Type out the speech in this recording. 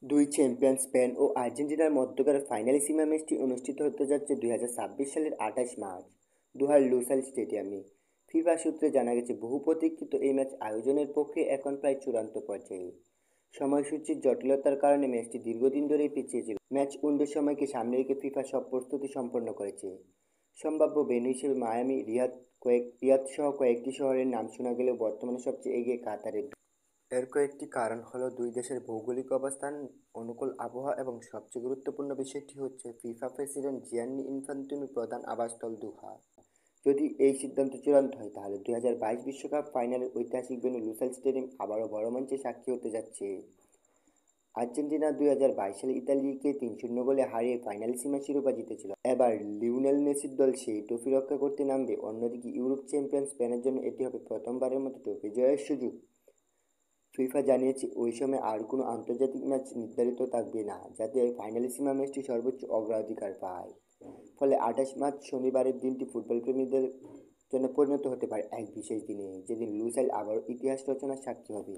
দুই champion Spain ও আর্জেন্টিনার মধ্যকার ফাইনাল সীমা ম্যাচটি অনুষ্ঠিত হতে যাচ্ছে 2026 সালের 28 মার্চ দোহার লুসাইল স্টেডিয়ামে। ফিফা সূত্রে জানা গেছে, বহু প্রতীক্ষিত এই ম্যাচ আয়োজনের পক্ষে এখন প্রায় চূড়ান্ত পর্যায়ে। সময়সূচির জটিলতার কারণে ম্যাচটি দীর্ঘদিন ধরেই পিছিয়ে ছিল। ম্যাচ উইন্ডোর সময়কে সামনে রেখে ফিফা সব প্রস্তুতি সম্পন্ন করেছে। সম্ভাব্য ভেন্যু হিসেবে মায়ামি, রিয়াদ সহ কয়েকটি শহরের নাম শোনা গেলেও বর্তমানে সবচেয়ে এগিয়ে কাতারের। এর কয়েকটি কারণ হলো দুই দেশের ভৌগোলিক অবস্থান, অনুকূল আবহাওয়া এবং সবচেয়ে গুরুত্বপূর্ণ বিষয়টি হচ্ছে ফিফা প্রেসিডেন্ট জিয়ান্নি ইনফান্তিনোর প্রধান আবাসস্থল দোহা। যদি এই সিদ্ধান্ত চূড়ান্ত হয়, তাহলে 2022 বিশ্বকাপ ফাইনালের ঐতিহাসিক ভেন্যু লুসাইল স্টেডিয়াম আবারও বড় মঞ্চে সাক্ষী হতে যাচ্ছে। আর্জেন্টিনা 2022 সালে ইতালিকে 3-0 গোলে হারিয়ে ফাইনাল সীমা শিরোপা জিতেছিল। এবার লিওনেল মেসির দল সেই ট্রফি রক্ষা করতে নামবে। অন্যদিকে ইউরোপ চ্যাম্পিয়ন স্পেনের জন্য এটি হবে প্রথমবারের মতো ট্রফি জয়ের সুযোগ। ফিফা জানিয়েছে, ওই সময় আর কোনো আন্তর্জাতিক ম্যাচ নির্ধারিত থাকবে না, যাতে ফাইনাল সীমা ম্যাচটি সর্বোচ্চ অগ্রাধিকার পায়। ফলে 28 মার্চ শনিবারের দিনটি ফুটবলপ্রেমীদের জন্য পরিণত হতে পারে এক বিশেষ দিনে, যেদিন লুসাইল আবারও ইতিহাস রচনার সাক্ষী হবে।